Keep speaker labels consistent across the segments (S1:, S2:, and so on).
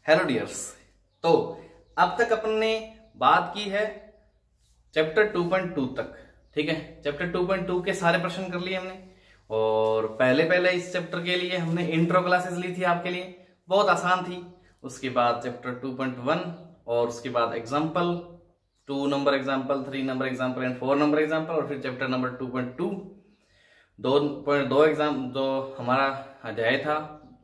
S1: Hello dears. तो अब तक अपन ने बात की है चैप्टर 2.2 तक। ठीक है, चैप्टर 2.2 के सारे प्रश्न कर लिए हमने। और पहले इस चैप्टर के लिए हमने इंट्रो क्लासेस ली थी आपके लिए, बहुत आसान थी। उसके बाद चैप्टर 2.1 और उसके बाद example 2 number example, 3 number example and 4 number example, और फिर चैप्टर नंबर 2.2 2.2 एग्जाम जो हमारा अध्याय था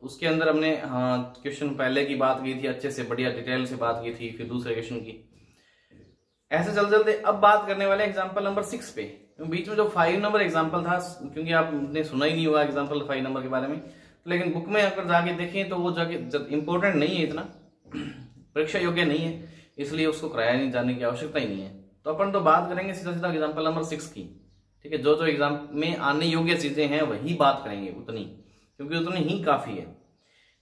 S1: उसके अंदर हमने क्वेश्चन पहले की बात की थी, अच्छे से बढ़िया डिटेल से बात की थी। फिर दूसरे क्वेश्चन की ऐसे चलते अब बात करने वाले एग्जाम्पल नंबर 6 पे। बीच में जो 5 नंबर एग्जाम्पल था, क्योंकि आपने सुना ही नहीं हुआ एग्जाम्पल 5 नंबर के बारे में, तो लेकिन बुक में अगर जाके देखें तो वो जाके इंपॉर्टेंट नहीं है, इतना परीक्षा योग्य नहीं है, इसलिए उसको कराया नहीं जाने की आवश्यकता ही नहीं है। तो अपन तो बात करेंगे सीधा एग्जाम्पल नंबर 6 की। ठीक है, जो एग्जाम में आने योग्य चीजें हैं वही बात करेंगे, उतनी, क्योंकि उतनी ही काफी है।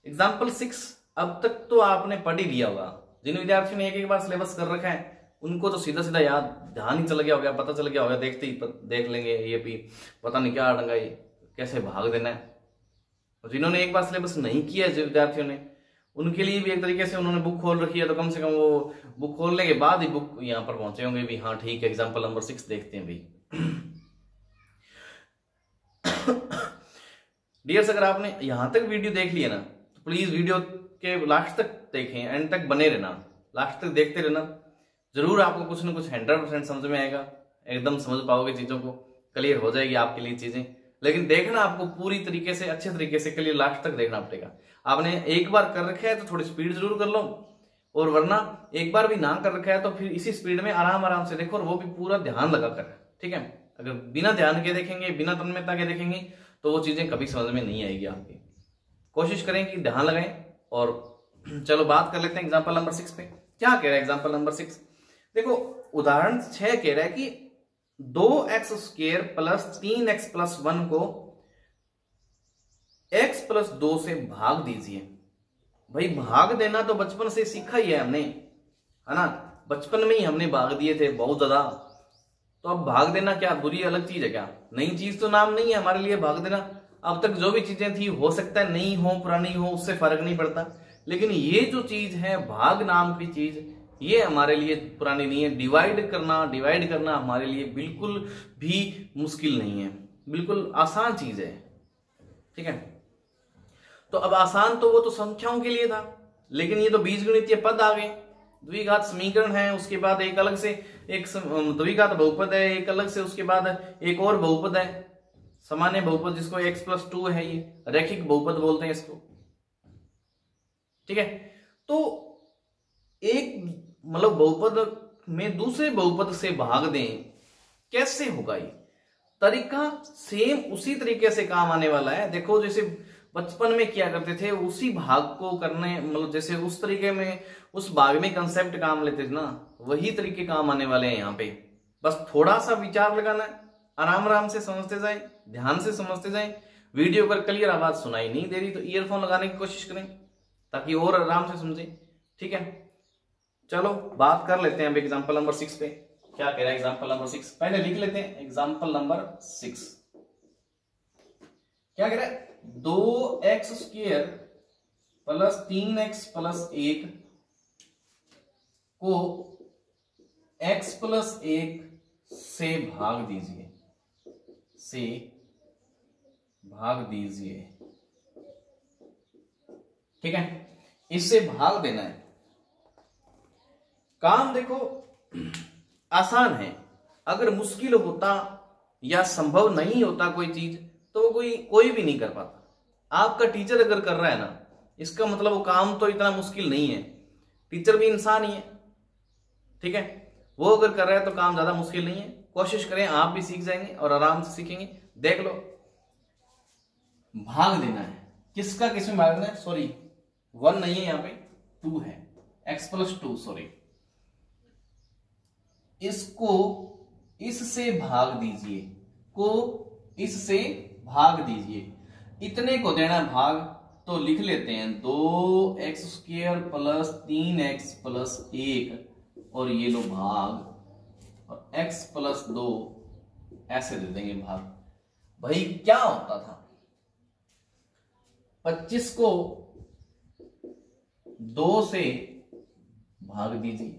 S1: एग्जाम्पल 6 अब तक तो आपने पढ़ ही लिया होगा। जिन विद्यार्थियों ने एक बार सिलेबस कर रखा है उनको तो सीधा याद ध्यान ही चल गया होगा, पता चल गया होगा, देखते ही देख लेंगे ये भी पता नहीं क्या अड़ंगा, ये कैसे भाग देना है। और जिन्होंने एक बार सिलेबस नहीं किया है, जो विद्यार्थियों ने, उनके लिए भी एक तरीके से उन्होंने बुक खोल रखी है, तो कम से कम वो बुक खोलने के बाद ही बुक यहाँ पर पहुंचे होंगे भी हाँ ठीक है एग्जाम्पल नंबर 6 देखते हैं भाई। डियर्स, अगर आपने यहां तक वीडियो देख लिया ना तो प्लीज वीडियो के लास्ट तक देखें, एंड तक बने रहना, लास्ट तक देखते रहना। जरूर आपको कुछ ना कुछ 100% समझ में आएगा, एकदम समझ पाओगे, चीजों को क्लियर हो जाएगी आपके लिए चीजें। लेकिन देखना आपको पूरी तरीके से, अच्छे तरीके से क्लियर लास्ट तक देखना पड़ेगा। आपने एक बार कर रखा है तो थोड़ी स्पीड जरूर कर लो, और वरना एक बार भी ना कर रखा है तो फिर इसी स्पीड में आराम से देखो, और वो भी पूरा ध्यान लगा कर। ठीक है, अगर बिना ध्यान के देखेंगे, बिना तन्मयता के देखेंगे तो वो चीजें कभी समझ में नहीं आएगी आपकी। कोशिश करें कि ध्यान लगाएं। और चलो बात कर लेते हैं एग्जाम्पल नंबर 6 पे। क्या कह रहा है एग्जाम्पल नंबर 6? देखो, उदाहरण 6 कह रहा है कि 2x² प्लस 3x प्लस 1 को x प्लस 2 से भाग दीजिए। भाई भाग देना तो बचपन से सीखा ही है हमने, है ना, बचपन में ही हमने भाग दिए थे बहुत ज्यादा। तो अब भाग देना क्या बुरी अलग चीज है क्या? नई चीज तो नाम नहीं है हमारे लिए भाग देना। अब तक जो भी चीजें थी, हो सकता है नई हो पुरानी हो, उससे फर्क नहीं पड़ता, लेकिन ये जो चीज है भाग नाम की चीज, ये हमारे लिए पुरानी नहीं है। डिवाइड करना हमारे लिए बिल्कुल भी मुश्किल नहीं है, बिल्कुल आसान चीज है। ठीक है, तो अब आसान तो वो तो संख्याओं के लिए था, लेकिन ये तो बीजगणितीय पद आ गए, द्विघात समीकरण है, उसके बाद एक अलग से एक द्विघात बहुपद है, एक अलग से उसके बाद एक और बहुपद है, सामान्य बहुपद जिसको x+2 है, ये रैखिक बहुपद बोलते हैं इसको। ठीक है, तो एक मतलब बहुपद में दूसरे बहुपद से भाग दें, कैसे होगा ये? तरीका सेम उसी तरीके से काम आने वाला है। देखो, जैसे बचपन में क्या करते थे उसी भाग को करने, मतलब जैसे उस तरीके में उस भाग में कंसेप्ट काम लेते थे ना, वही तरीके काम आने वाले हैं यहाँ पे। बस थोड़ा सा विचार लगाना है, आराम से समझते जाए, ध्यान से समझते जाए। वीडियो पर क्लियर आवाज सुनाई नहीं दे रही तो ईयरफोन लगाने की कोशिश करें ताकि और आराम से समझे। ठीक है, चलो बात कर लेते हैं अब एग्जाम्पल नंबर 6 पे। क्या कह रहा है एग्जाम्पल नंबर 6? पहले लिख लेते हैं एग्जाम्पल नंबर 6 क्या कह रहा है। 2x² प्लस 3x प्लस 1 को x प्लस 1 से भाग दीजिए। ठीक है, इससे भाग देना है। काम देखो आसान है। अगर मुश्किल होता या संभव नहीं होता कोई चीज तो कोई भी नहीं कर पाता। आपका टीचर अगर कर रहा है ना, इसका मतलब वो काम तो इतना मुश्किल नहीं है। टीचर भी इंसान ही है, ठीक है, वो अगर कर रहा है तो काम ज्यादा मुश्किल नहीं है। कोशिश करें, आप भी सीख जाएंगे और आराम से सीखेंगे। देख लो, भाग देना है। किसका किसमें भाग देना है? सॉरी 1 नहीं है, यहां पे 2 है, x+2 सॉरी। इसको इससे भाग दीजिए, इतने को देना भाग, तो लिख लेते हैं 2x² प्लस 3x प्लस 1, और ये लो भाग, और x+2 ऐसे दे देंगे भाग। भाई क्या होता था, 25 को 2 से भाग दीजिए।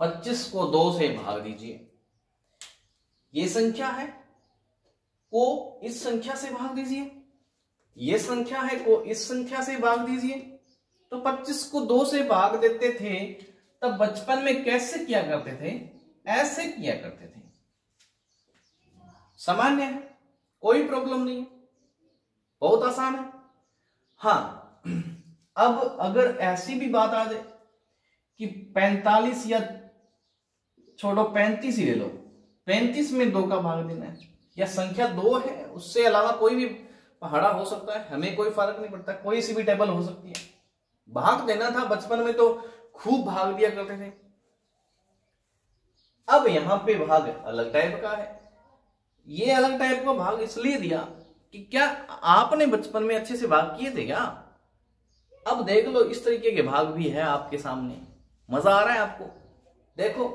S1: 25 को 2 से भाग दीजिए। ये संख्या है, को इस संख्या से भाग दीजिए। ये संख्या है, को इस संख्या से भाग दीजिए। तो 25 को 2 से भाग देते थे तब बचपन में कैसे किया करते थे? ऐसे किया करते थे। सामान्य है, कोई प्रॉब्लम नहीं है, बहुत आसान है। हाँ, अब अगर ऐसी भी बात आ जाए कि 45 या छोड़ो 35 ही ले लो, 35 में 2 का भाग देना है, या संख्या 2 है, उससे अलावा कोई भी पहाड़ा हो सकता है, हमें कोई फर्क नहीं पड़ता, कोई सी भी टेबल हो सकती है। भाग देना था, बचपन में तो खूब भाग दिया करते थे। अब यहां पे भाग अलग टाइप का है। ये अलग टाइप का भाग इसलिए दिया कि क्या आपने बचपन में अच्छे से भाग किए थे क्या? अब देख लो, इस तरीके के भाग भी है आपके सामने। मजा आ रहा है आपको? देखो,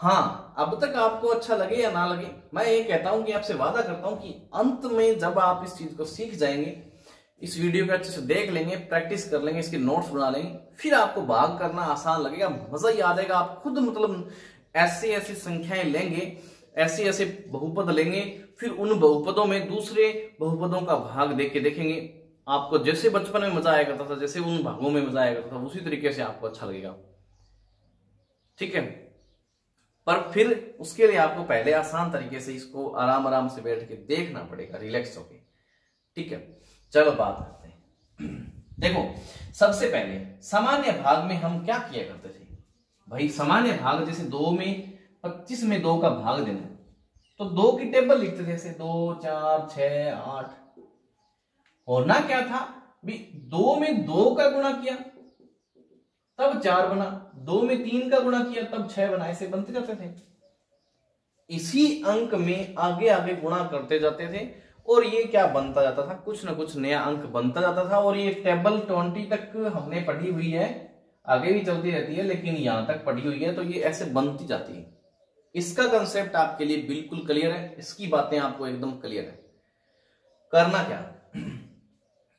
S1: हाँ, अब तक आपको अच्छा लगे या ना लगे, मैं ये कहता हूं कि आपसे वादा करता हूं कि अंत में जब आप इस चीज को सीख जाएंगे, इस वीडियो को अच्छे से देख लेंगे, प्रैक्टिस कर लेंगे, इसके नोट्स बना लेंगे, फिर आपको भाग करना आसान लगेगा, मजा ही आ जाएगा। आप खुद मतलब ऐसी ऐसी संख्याएं लेंगे, ऐसे ऐसे बहुपद लेंगे, फिर उन बहुपदों में दूसरे बहुपदों का भाग देख के देखेंगे। आपको जैसे बचपन में मजा आया करता था, जैसे उन भागों में मजा आया करता था, उसी तरीके से आपको अच्छा लगेगा। ठीक है, पर फिर उसके लिए आपको पहले आसान तरीके से इसको आराम आराम से बैठ के देखना पड़ेगा, रिलैक्स होके। ठीक है, चलो बात करते हैं। देखो, सबसे पहले सामान्य भाग में हम क्या किया करते थे भाई? सामान्य भाग जैसे 2 में 25 में 2 का भाग देना, तो 2 की टेबल लिखते थे, जैसे 2 4 6 8। होना क्या था भी? 2 में 2 का गुणा किया तब 4 बना, 2 में 3 का गुणा किया तब 6 बना, ऐसे बनते जाते थे। इसी अंक में आगे आगे गुणा करते जाते थे और ये क्या बनता जाता था? कुछ ना कुछ नया अंक बनता जाता था। और ये टेबल 20 तक हमने पढ़ी हुई है, आगे भी चलती रहती है, लेकिन यहां तक पढ़ी हुई है, तो ये ऐसे बनती जाती है। इसका कंसेप्ट आपके लिए बिल्कुल क्लियर है, इसकी बातें आपको एकदम क्लियर है। करना क्या?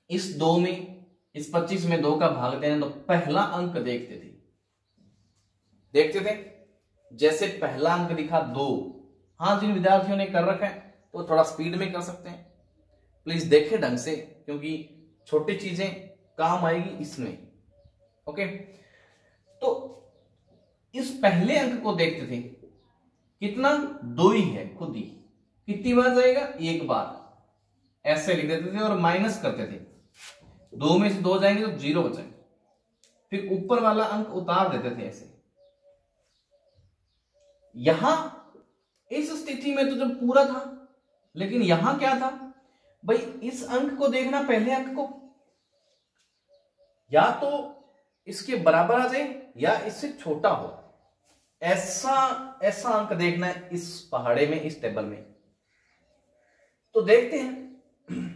S1: इस 2 में, इस 25 में 2 का भाग देना, तो पहला अंक देखते थे। जैसे पहला अंक दिखा 2। हाँ, जिन विद्यार्थियों ने कर रखा है तो थोड़ा स्पीड में कर सकते हैं, प्लीज देखें ढंग से, क्योंकि छोटी चीजें काम आएगी इसमें। ओके, तो इस पहले अंक को देखते थे, कितना? 2 ही है खुद ही। कितनी बार जाएगा? 1 बार। ऐसे लिख देते थे और माइनस करते थे। 2 में से 2 जाएंगे तो 0 बचेगा, फिर ऊपर वाला अंक उतार देते थे ऐसे। यहां इस स्थिति में तो जब पूरा था, लेकिन यहां क्या था भाई? इस अंक को देखना, पहले अंक को, या तो इसके बराबर आ जाए या इससे छोटा हो, ऐसा अंक देखना है इस पहाड़े में, इस टेबल में। तो देखते हैं,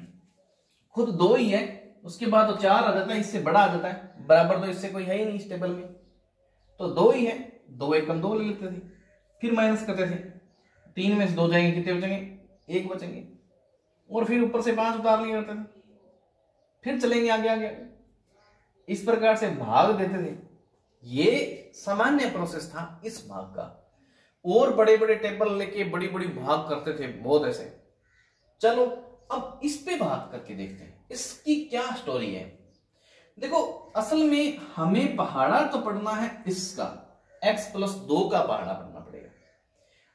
S1: खुद 2 ही है, उसके बाद तो 4 आ जाता है, इससे बड़ा आ जाता है, बराबर तो इससे कोई है ही नहीं इस टेबल में, तो 2 ही है। 2 एकम 2 ले लेते थे, फिर माइनस करते थे। 3 में से 2 जाएंगे, कितने बचेंगे? 1 बचेंगे, और फिर ऊपर से 5 उतार लिया करते थे, फिर चलेंगे आगे आगे। इस प्रकार से भाग देते थे। ये सामान्य प्रोसेस था इस भाग का। और बड़े बड़े टेबल लेके बड़ी बड़ी भाग करते थे, बहुत ऐसे। चलो अब इस पे बात करके देखते हैं, इसकी क्या स्टोरी है। देखो, असल में हमें पहाड़ा तो पढ़ना है इसका, x+2 का पहाड़ा पढ़ना पड़ेगा।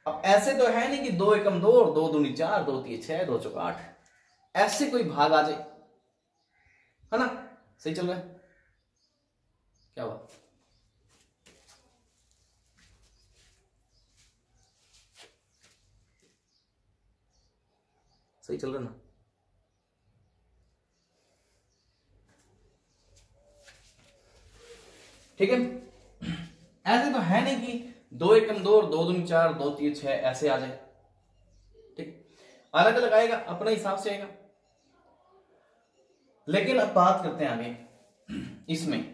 S1: अब ऐसे तो है नहीं कि 2 एकम 2 और 2 दूनी 4, 2 3 6, 2 चौका 8, ऐसे कोई भाग आ जाए, है ना? सही चल रहा है? क्या बात? सही चल रहा ना? ठीक है, ऐसे तो है नहीं कि 2 एकम 2 और 2 दूनी 4, 2 3 6 ऐसे आ जाए। ठीक, अलग अलग आएगा, अपने हिसाब से आएगा। लेकिन अब बात करते हैं आगे। इसमें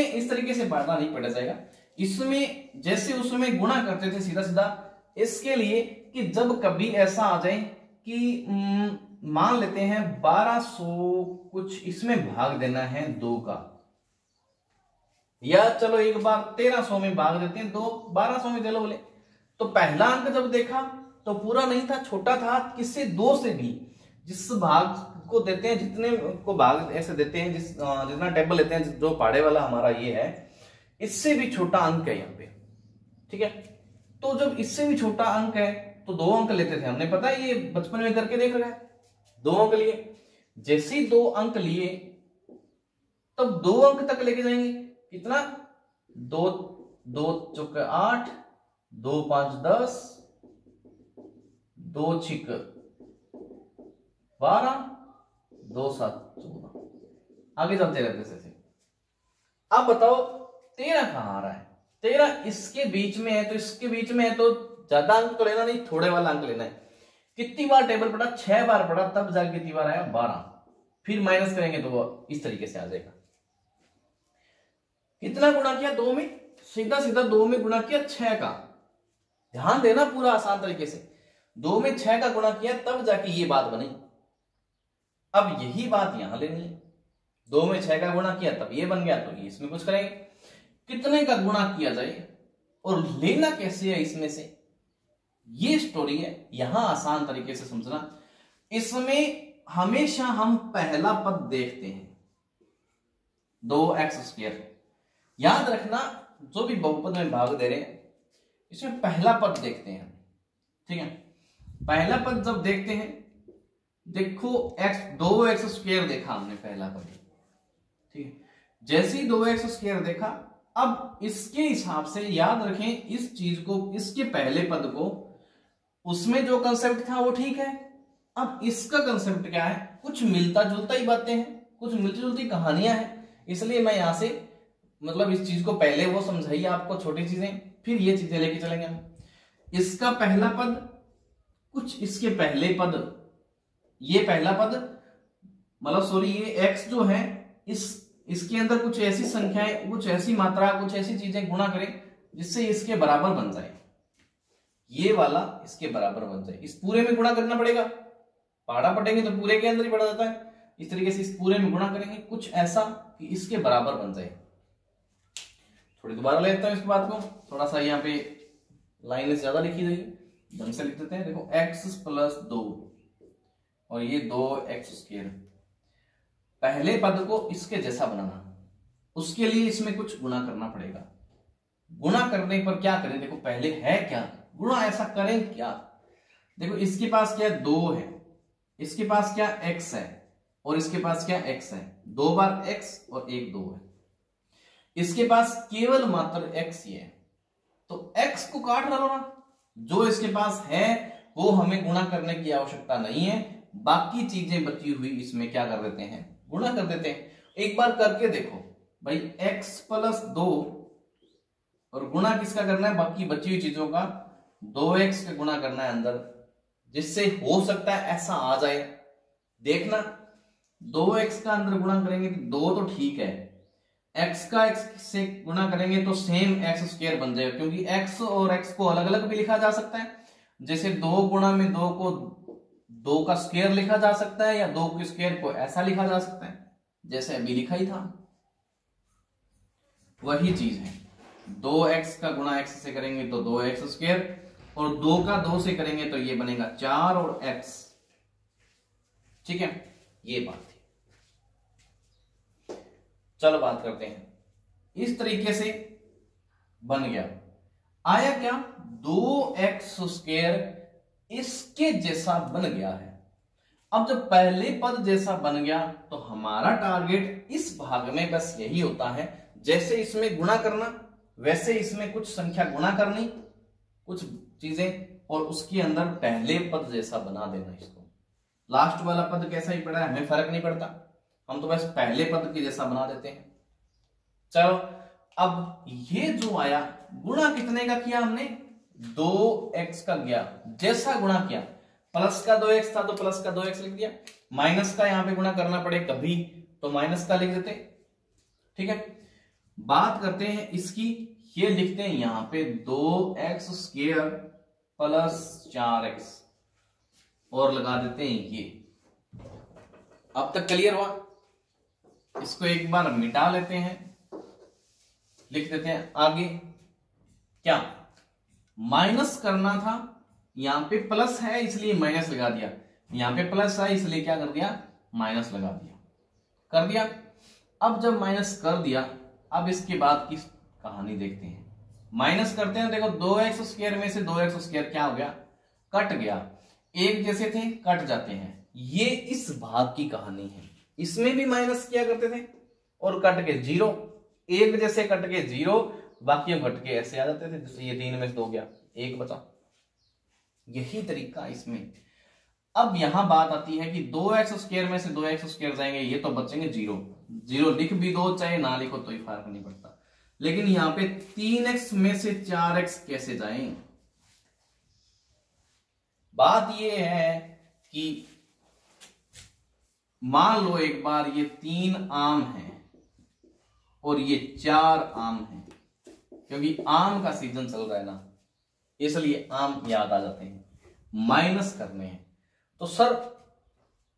S1: इस तरीके से पढ़ना नहीं पड़ा जाएगा। इसमें जैसे उसमें गुणा करते थे सीधा सीधा, इसके लिए कि जब कभी ऐसा आ जाए कि मान लेते हैं 1200 कुछ इसमें भाग देना है 2 का, या चलो एक बार 1300 में भाग देते हैं, 1200 में चलो बोले। तो पहला अंक जब देखा तो पूरा नहीं था, छोटा था, किससे 2 से भी। जिस भाग को देते हैं, जितने को भाग ऐसे देते हैं, जितना टेबल लेते हैं, जो पहाड़े वाला हमारा ये है, इससे भी छोटा अंक है यहाँ पे, ठीक है। तो जब इससे भी छोटा अंक है तो 2 अंक लेते थे हमने, पता है ये बचपन में करके देख रहा है। 2 अंक लिए, जैसे ही 2 अंक लिए तब 2 अंक तक लेके जाएंगे। कितना? 2 2 चौके 8, 2 5 10, 2 6 12, 2 7 14, आगे चलते रहते ऐसे। अब बताओ 13 कहां आ रहा है? 13 इसके बीच में है, तो इसके बीच में है तो ज्यादा अंक तो लेना नहीं, थोड़े वाला अंक लेना है। कितनी बार टेबल पढ़ा? 6 बार पढ़ा, तब जाके कितनी बार आया? 12। फिर माइनस करेंगे तो वो इस तरीके से आ जाएगा। कितना गुणा किया? 2 में, सीधा सीधा 2 में गुणा किया 6 का। ध्यान देना पूरा आसान तरीके से, 2 में 6 का गुणा किया तब जाके ये बात बनी। अब यही बात यहां लेनी है, 2 में 6 का गुणा किया तब ये बन गया, तो ये इसमें कुछ करेंगे। कितने का गुणा किया जाए और लेना कैसे है इसमें से, ये स्टोरी है। यहां आसान तरीके से समझना, इसमें हमेशा हम पहला पद देखते हैं, 2x²। याद रखना, जो भी बहुपद में भाग दे रहे हैं इसमें पहला पद देखते हैं, ठीक है। पहला पद जब देखते हैं, देखो 2x² देखा हमने पहला पद, ठीक है। जैसे ही 2x² देखा, अब इसके हिसाब से याद रखें इस चीज को, इसके पहले पद को, उसमें जो कंसेप्ट था वो ठीक है। अब इसका कंसेप्ट क्या है? कुछ मिलता जुलता ही बातें हैं, कुछ मिलती जुलती कहानियां हैं, इसलिए मैं यहां से मतलब इस चीज को पहले वो समझाइए आपको, छोटी चीजें, फिर ये चीजें लेके चलेंगे हम। इसका पहला पद, कुछ इसके पहले पद, ये पहला पद मतलब सॉरी ये x जो है, इसके अंदर कुछ ऐसी संख्याएं, कुछ ऐसी मात्रा, कुछ ऐसी चीजें गुणा करें जिससे इसके बराबर बन जाए, ये वाला इसके बराबर बन जाए। इस पूरे में गुणा करना पड़ेगा, पहाड़ा पटेंगे तो पूरे के अंदर ही पड़ा जाता है। इस तरीके से इस पूरे में गुणा करेंगे कुछ ऐसा कि इसके बराबर बन जाए। थोड़ी दोबारा ले लेता हूं इस बात को, थोड़ा सा यहाँ पे लाइन ज्यादा लिखी गई, ढंग से लिख देते हैं। देखो x+2 और ये 2x², पहले पद को इसके जैसा बनाना, उसके लिए इसमें कुछ गुणा करना पड़ेगा। गुणा करने पर क्या करें? देखो पहले है क्या, गुणा ऐसा करें क्या? देखो इसके पास क्या 2 है, इसके पास क्या x है, और इसके पास क्या x है, 2 बार x और 1 2 है। इसके पास केवल मात्र x ही है, तो x को काट डालो ना, जो इसके पास है वो हमें गुणा करने की आवश्यकता नहीं है, बाकी चीजें बची हुई इसमें क्या कर देते हैं? गुणा कर देते हैं। एक बार करके देखो भाई, x+2 और गुणा किसका करना है? बाकी बची हुई चीजों का 2x का गुणा करना है अंदर, जिससे हो सकता है ऐसा आ जाए। देखना 2x का अंदर गुणा करेंगे तो 2 तो ठीक है, x का x से गुणा करेंगे तो सेम x² बन जाएगा, क्योंकि x और x को अलग अलग भी लिखा जा सकता है। जैसे 2 गुणा में 2 को 2 का स्क्वायर लिखा जा सकता है, या 2 के स्क्वायर को ऐसा लिखा जा सकता है जैसे अभी लिखा ही था। वही चीज है, 2x का गुणा x से करेंगे तो 2x², और 2 का 2 से करेंगे तो ये बनेगा 4 और x, ठीक है। ये बात थी। चलो बात करते हैं, इस तरीके से बन गया। आया क्या? 2x² इसके जैसा बन गया है। अब जब पहले पद जैसा बन गया तो हमारा टारगेट इस भाग में बस यही होता है, जैसे इसमें गुणा करना वैसे इसमें कुछ संख्या गुणा करनी, कुछ चीजें, और उसके अंदर पहले पद जैसा बना देना इसको। लास्ट वाला पद कैसा ही पड़ा है हमें फर्क नहीं पड़ता, हम तो बस पहले पद के जैसा बना देते हैं। चलो अब ये जो आया, गुणा कितने का किया हमने? 2x का किया, जैसा गुणा किया, प्लस का 2x था तो प्लस का 2x लिख दिया, माइनस का यहां पे गुणा करना पड़े कभी तो माइनस का लिख देते, ठीक है। बात करते हैं इसकी, ये लिखते हैं यहां पे 2x² + 4x और लगा देते हैं ये, अब तक क्लियर हुआ? इसको एक बार मिटा लेते हैं, लिख देते हैं आगे। क्या माइनस करना था, यहां पे प्लस है इसलिए माइनस लगा दिया, यहां पे प्लस है इसलिए क्या कर दिया, माइनस लगा दिया, कर दिया। अब जब माइनस कर दिया, अब इसके बाद की कहानी देखते हैं। माइनस करते हैं, देखो 2x² में से 2x² क्या हो गया, कट गया। एक जैसे थे कट जाते हैं, ये इस भाग की कहानी है। इसमें भी माइनस किया करते थे और कट के 0, एक जैसे कट के 0, बाकी कट के ऐसे आ जाते थे। जैसे ये 3 में से 2 गया, 1 बचा। यही तरीका इसमें। अब यहां बात आती है कि 2x² में से 2x² जाएंगे, ये तो बचेंगे 0। 0 लिख भी दो चाहे ना लिखो तो ही फर्क नहीं पड़ता। लेकिन यहां पे 3x में से 4x कैसे जाएं? बात ये है कि मान लो एक बार ये 3 आम है और ये 4 आम है, क्योंकि आम का सीजन चल रहा है ना, इसलिए आम याद आ जाते हैं। माइनस करने हैं तो सर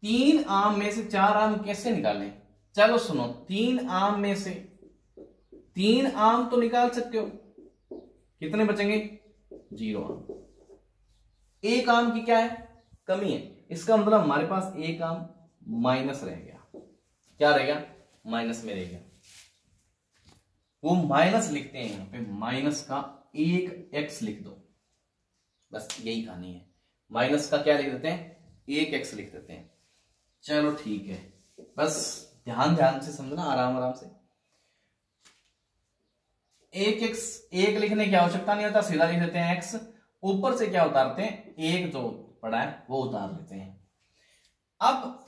S1: 3 आम में से 4 आम कैसे निकालें? चलो सुनो, 3 आम में से 3 आम तो निकाल सकते हो, कितने बचेंगे, 0 आम। एक आम की क्या है, कमी है, इसका मतलब हमारे पास एक आम माइनस रह गया। क्या रह गया, माइनस में रह गया। वो माइनस लिखते हैं यहां पे, माइनस का 1x लिख दो, बस यही कहानी है। माइनस का क्या लिख देते हैं, 1x लिख देते हैं। चलो ठीक है, बस ध्यान ध्यान से समझना, आराम आराम से। 1x 1 लिखने की आवश्यकता नहीं होता, सीधा लिख देते हैं x, ऊपर से क्या उतारते हैं, 1 जो पड़ा है वो उतार लेते हैं। अब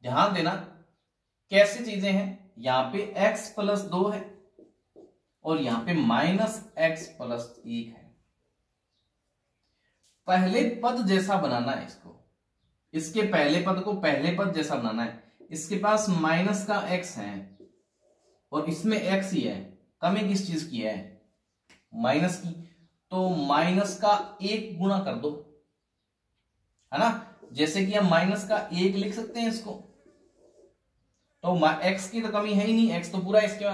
S1: ध्यान देना कैसी चीजें हैं, यहां पे x + 2 है और यहां पे -x + 1 है। पहले पद जैसा बनाना है इसको, इसके पहले पद को पहले पद जैसा बनाना है। इसके पास माइनस का x है और इसमें x ही है, कमी किस चीज की है, माइनस की, तो माइनस का 1 गुणा कर दो, है ना। जैसे कि हम माइनस का 1 लिख सकते हैं इसको, तो x की तो कमी है ही नहीं, x तो पूरा इसके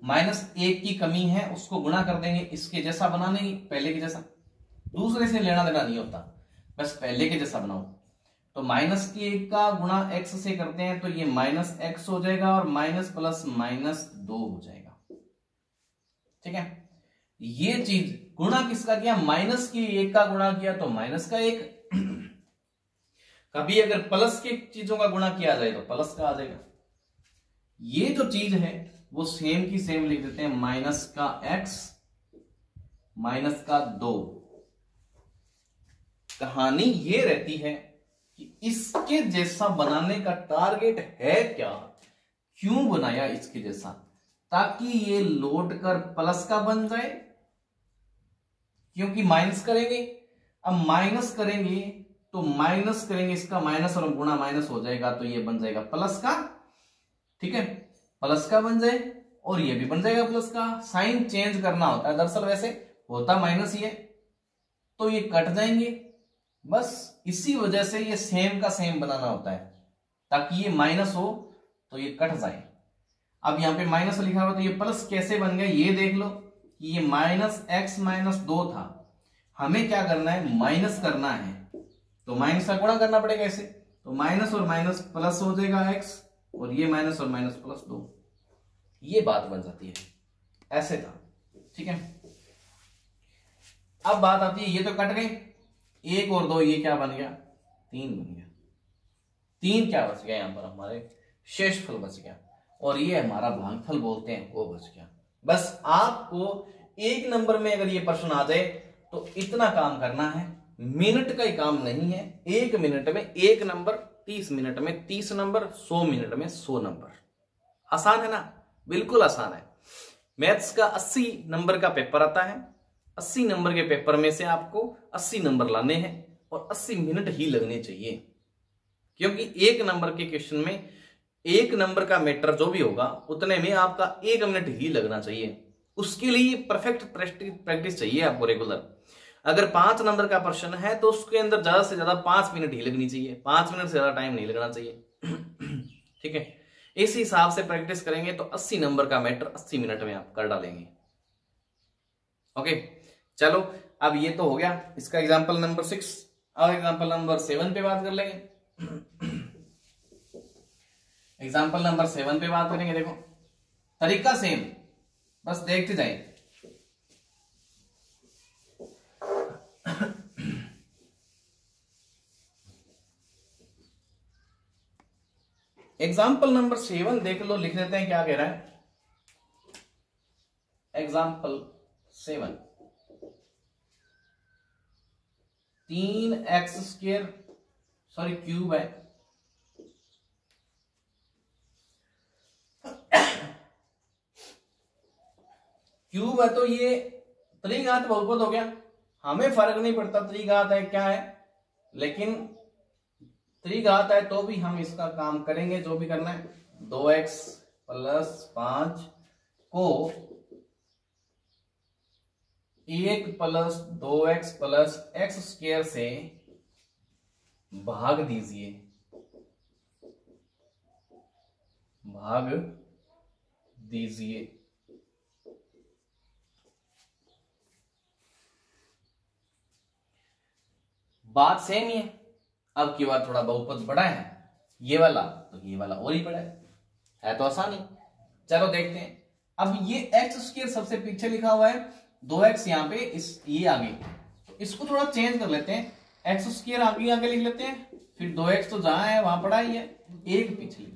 S1: -1 की कमी है, उसको गुणा कर देंगे, इसके जैसा बना देंगे, पहले के जैसा, दूसरे से लेना देना नहीं होता, बस पहले के जैसा बनाओ। तो -1 का गुणा x से करते हैं तो ये -x हो जाएगा और माइनस प्लस -2 हो जाएगा, ठीक है। ये चीज गुणा किसका किया, -1 का गुणा किया तो -1, कभी अगर प्लस की चीजों का गुणा किया जाए तो प्लस का आ जाएगा। ये जो चीज है वो सेम की सेम लिख देते हैं, -x -2। कहानी ये रहती है कि इसके जैसा बनाने का टारगेट है क्या, क्यों बनाया इसके जैसा, ताकि ये लौट कर प्लस का बन जाए, क्योंकि माइनस करेंगे। अब माइनस करेंगे तो माइनस करेंगे, इसका माइनस और गुणा माइनस हो जाएगा तो ये बन जाएगा प्लस का, ठीक है, प्लस का बन जाए और ये भी बन जाएगा प्लस का। साइन चेंज करना होता है, दरअसल वैसे होता माइनस ही है, तो ये कट जाएंगे, बस इसी वजह से ये सेम का सेम बनाना होता है, ताकि ये माइनस हो तो ये कट जाए। अब यहां पे माइनस लिखा हुआ तो ये प्लस कैसे बन गया, ये देख लो कि ये -x -2 था, हमें क्या करना है, माइनस करना है, तो माइनस का गुणा करना पड़ेगा ऐसे, तो माइनस और माइनस प्लस हो जाएगा x, और ये माइनस और माइनस +2, ये बात बन जाती है, ऐसे था, ठीक है। अब बात आती है, ये तो कट गए, 1 और 2 ये क्या बन गया, 3 बन गया। 3 क्या बच गया, यहां पर हमारे शेषफल बच गया, और ये हमारा भागफल बोलते हैं वो बच गया। बस आपको 1 नंबर में अगर ये प्रश्न आ जाए तो इतना काम करना है, मिनट का ही काम नहीं है, 1 मिनट में 1 नंबर, 30 मिनट में 30 नंबर, 100 मिनट में 100 नंबर। आसान है ना, बिल्कुल आसान है। मैथ्स का 80 नंबर का पेपर आता है, 80 नंबर के पेपर में से आपको 80 नंबर लाने हैं और 80 मिनट ही लगने चाहिए, क्योंकि 1 नंबर के क्वेश्चन में 1 नंबर का मैटर जो भी होगा उतने में आपका 1 मिनट ही लगना चाहिए। उसके लिए परफेक्ट प्रैक्टिस चाहिए आपको रेगुलर। अगर 5 नंबर का प्रश्न है तो उसके अंदर ज्यादा से ज्यादा 5 मिनट ही लगनी चाहिए, 5 मिनट से ज्यादा टाइम नहीं लगना चाहिए। ठीक है, इस हिसाब से प्रैक्टिस करेंगे तो 80 नंबर का मैटर 80 मिनट में आप कर डालेंगे। ओके, चलो अब ये तो हो गया इसका एग्जाम्पल नंबर 6। अब एग्जाम्पल नंबर 7 पे बात कर लेंगे। एग्जाम्पल नंबर 7 पे बात करेंगे। देखो तरीका सेम, बस देखते जाए। एग्जाम्पल नंबर 7 देख लो, लिख लेते हैं क्या कह रहा है। एग्जाम्पल 7, 3x² सॉरी क्यूब है, क्यूब है तो ये त्रिघात बहुपद हो गया। हमें फर्क नहीं पड़ता त्रिघात है क्या है, लेकिन त्रिघात है तो भी हम इसका काम करेंगे जो भी करना है। 2x + 5 को 1 + 2x + x² से भाग दीजिए, भाग दीजिए। बात सेम ही है। अब की बार थोड़ा बहुपद बड़ा है ये वाला, तो ये वाला और ही बड़ा है तो आसानी। चलो देखते हैं। अब ये x² सबसे पीछे लिखा हुआ है, 2x यहाँ पे ये आगे, तो इसको थोड़ा चेंज कर लेते हैं। x² आगे लिख लेते हैं, फिर 2x तो जहां है वहां पड़ा ही है, एक पीछे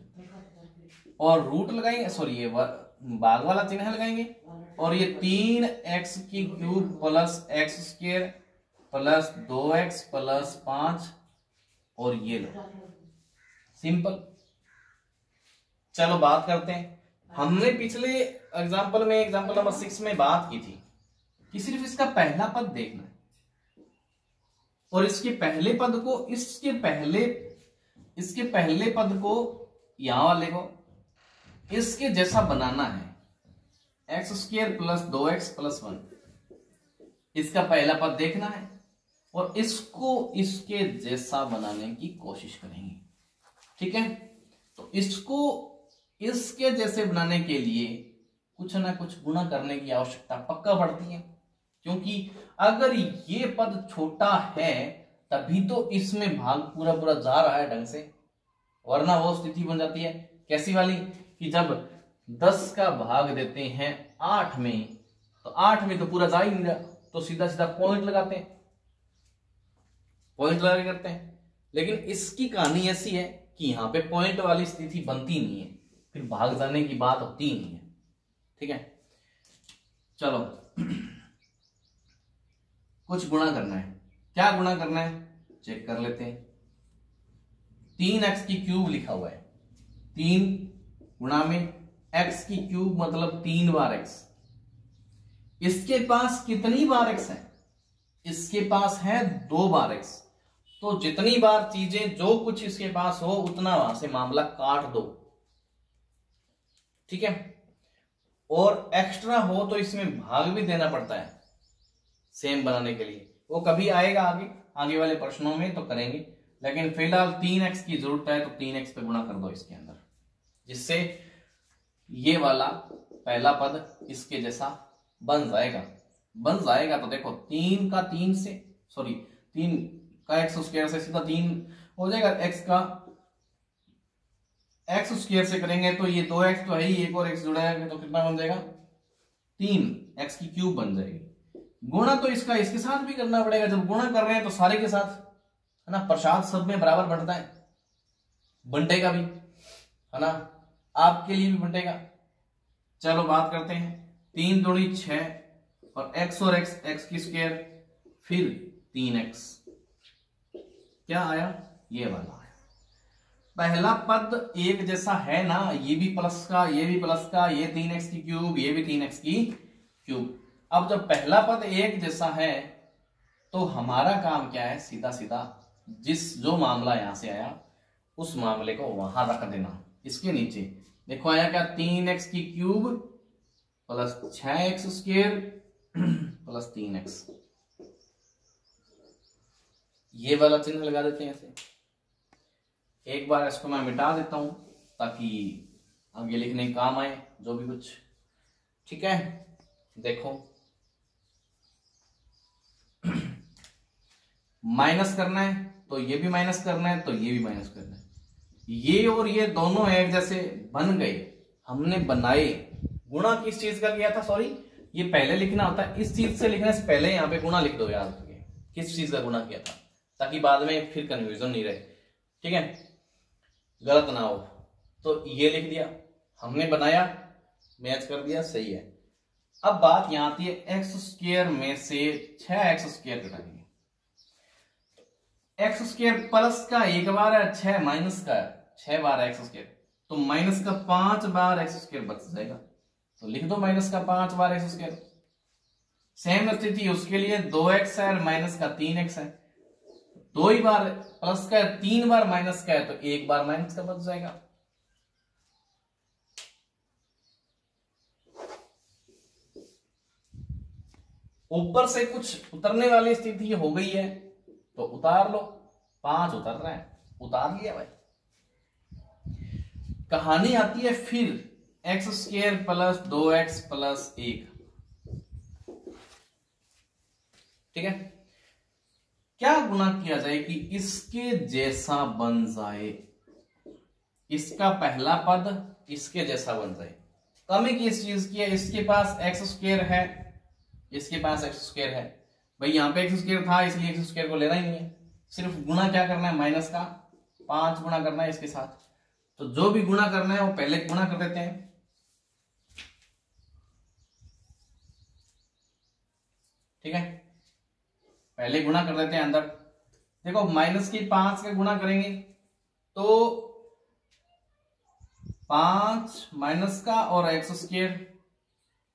S1: और रूट लगाएंगे, सॉरी ये भाग वाला चिन्ह लगाएंगे, और ये 3x³ + x² + 2x + 5 और ये लो, सिंपल। चलो बात करते हैं। हमने पिछले एग्जांपल में, एग्जांपल नंबर 6 में बात की थी कि सिर्फ इसका पहला पद देखना है और इसके पहले पद को, इसके पहले पद को, यहां वाले को इसके जैसा बनाना है। x² + 2x + 1 इसका पहला पद देखना है और इसको इसके जैसा बनाने की कोशिश करेंगे। ठीक है, तो इसको इसके जैसे बनाने के लिए कुछ ना कुछ गुणा करने की आवश्यकता पक्का पड़ती है, क्योंकि अगर ये पद छोटा है तभी तो इसमें भाग पूरा पूरा जा रहा है ढंग से, वरना वो स्थिति बन जाती है कैसी वाली कि जब 10 का भाग देते हैं 8 में, तो 8 में तो पूरा जा ही नहीं रहा, तो सीधा सीधा पॉइंट लगाते हैं, पॉइंट लगा के करते हैं। लेकिन इसकी कहानी ऐसी है कि यहां पे पॉइंट वाली स्थिति बनती नहीं है, फिर भाग जाने की बात होती ही नहीं है। ठीक है, चलो कुछ गुणा करना है। क्या गुणा करना है चेक कर लेते हैं। 3x³ लिखा हुआ है, 3 गुणा में x³ मतलब 3 बार x। इसके पास कितनी बार x है? इसके पास है 2 बार x। तो जितनी बार चीजें जो कुछ इसके पास हो उतना वहां से मामला काट दो। ठीक है, और एक्स्ट्रा हो तो इसमें भाग भी देना पड़ता है सेम बनाने के लिए, वो कभी आएगा आगे वाले प्रश्नों में तो करेंगे, लेकिन फिलहाल 3x की जरूरत है तो 3x पे गुणा कर दो इसके अंदर, जिससे ये वाला पहला पद इसके जैसा बन जाएगा। तो देखो 3 का 3 से, सॉरी 3 का x² से सीधा 3 हो जाएगा, x का x² से करेंगे तो ये 2x तो है ही, एक और x जुड़ा है तो कितना बन जाएगा 3x³ बन जाएगी। गुणा तो इसका इसके साथ भी करना पड़ेगा, जब गुणा कर रहे हैं तो सारे के साथ है ना, प्रसाद सब में बराबर बंटता है, बंटेगा भी है ना, आपके लिए भी बंटेगा। चलो बात करते हैं। 3 दूनी 6 और x और x² फिर 3x, क्या आया ये वाला आया। पहला पद एक जैसा है ना, ये भी प्लस का ये भी प्लस का, ये 3x³ ये भी 3x³। अब जब पहला पद एक जैसा है तो हमारा काम क्या है, सीधा सीधा जो मामला यहां से आया उस मामले को वहां रख देना। इसके नीचे देखो आया क्या, 3x³ + 6x² + 3x। ये वाला चिन्ह लगा देते हैं ऐसे। एक बार इसको मैं मिटा देता हूं ताकि आगे लिखने के काम आए जो भी कुछ। ठीक है, देखो माइनस करना है तो ये भी माइनस करना है, तो ये भी माइनस करना है। ये और ये दोनों एक जैसे बन गए, हमने बनाए। गुणा किस चीज का किया था, सॉरी ये पहले लिखना होता है, इस चीज से लिखने से पहले यहाँ पे गुणा लिख दो याद करके, किस चीज का गुणा किया था, ताकि बाद में फिर कंफ्यूजन नहीं रहे। ठीक है, गलत ना हो। तो ये लिख दिया, हमने बनाया, मैच कर दिया, सही है। अब बात यहां आती है, एक्स स्क्वायर में से 6x स्क्वायर घटाएंगे। एक्स स्क्वायर प्लस का एक बार है, 6 माइनस का 6 बार एक्स स्क्वायर, तो माइनस का 5 बार एक्स स्क्वायर बच जाएगा, तो लिख दो माइनस का 5 बार एक्स स्क्वायर। सेम स्थिति उसके लिए 2x है और माइनस का 3x है, 2 ही बार प्लस का है, 3 बार माइनस का है, तो 1 बार माइनस का बच जाएगा। ऊपर से कुछ उतरने वाली स्थिति हो गई है तो उतार लो, 5 उतर रहा है, उतार लिया भाई। कहानी आती है फिर x square plus 2x plus 1। ठीक है, क्या गुणा किया जाए कि इसके जैसा बन जाए, इसका पहला पद इसके जैसा बन जाए। कमी किस चीज की है, इसके पास एक्स स्क्वायर है, इसके पास एक्स स्क्वायर है, भाई यहाँ पे एक्स स्क्वायर था इसलिए एक्स स्क्वायर को लेना ही नहीं है, सिर्फ गुणा क्या करना है, माइनस का 5 गुणा करना है इसके साथ। तो जो भी गुणा करना है वो पहले गुणा कर देते हैं। ठीक है, पहले गुणा कर देते हैं अंदर। देखो माइनस की 5 का गुणा करेंगे तो 5 माइनस का और एक्स स्क्वायर,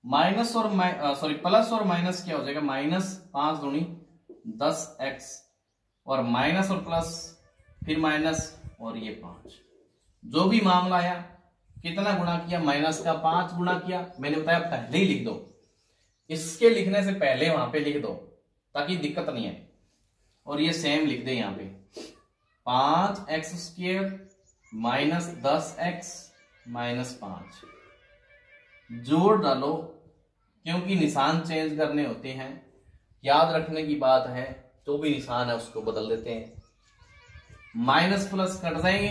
S1: माइनस और सॉरी प्लस और माइनस क्या हो जाएगा, माइनस 5 दूनी 10x और माइनस और प्लस फिर माइनस और ये 5। जो भी मामला आया, कितना गुणा किया, माइनस का 5 गुणा किया। मैंने बताया पहले ही लिख दो, इसके लिखने से पहले वहां पे लिख दो ताकि दिक्कत नहीं है। और ये सेम लिख दे यहां पे 5x square minus 10x minus 5, जोड़ डालो क्योंकि निशान चेंज करने होते हैं। याद रखने की बात है, जो भी निशान है उसको बदल देते हैं। माइनस प्लस कट जाएंगे,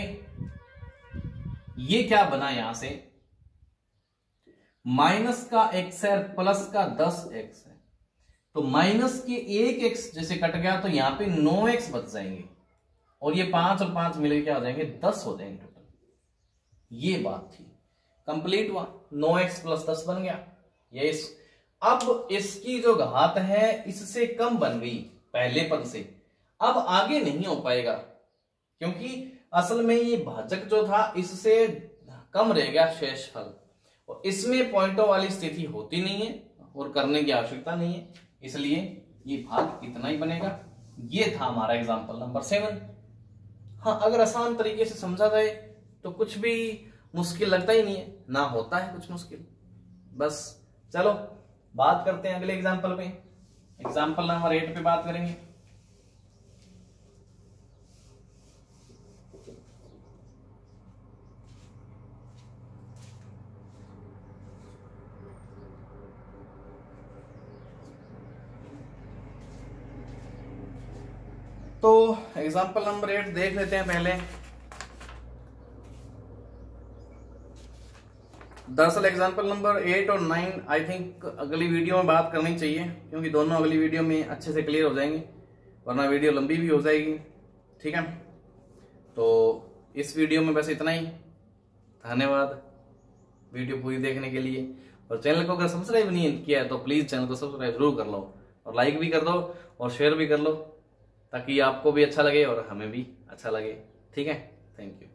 S1: ये क्या बना यहां से, माइनस का x है प्लस का 10x है, तो माइनस के 1x जैसे कट गया तो यहां पे 9x बच जाएंगे और ये 5 और 5 मिलकर क्या हो जाएंगे, 10 हो जाएंगे टोटल। ये बात थी, कंप्लीट हुआ, 9x प्लस 10 बन गया। ये अब इसकी जो घात है इससे कम बन गई पहले पद से, अब आगे नहीं हो पाएगा क्योंकि असल में ये भाजक जो था इससे कम रह गया शेषफल, और इसमें पॉइंटों वाली स्थिति होती नहीं है और करने की आवश्यकता नहीं है, इसलिए ये भाग इतना ही बनेगा। ये था हमारा एग्जाम्पल नंबर 7। हाँ, अगर आसान तरीके से समझा जाए तो कुछ भी मुश्किल लगता ही नहीं है, ना होता है कुछ मुश्किल। बस चलो बात करते हैं अगले एग्जाम्पल पे, एग्जाम्पल नंबर 8 पे बात करेंगे। तो एग्जाम्पल नंबर 8 देख लेते हैं पहले। दरअसल एग्जाम्पल नंबर 8 और 9 आई थिंक अगली वीडियो में बात करनी चाहिए, क्योंकि दोनों अगली वीडियो में अच्छे से क्लियर हो जाएंगे, वरना वीडियो लंबी भी हो जाएगी। ठीक है, तो इस वीडियो में बस इतना ही। धन्यवाद वीडियो पूरी देखने के लिए, और चैनल को अगर सब्सक्राइब नहीं किया है तो प्लीज चैनल को सब्सक्राइब जरूर कर लो, और लाइक भी कर दो और शेयर भी कर लो, ताकि आपको भी अच्छा लगे और हमें भी अच्छा लगे। ठीक है, थैंक यू।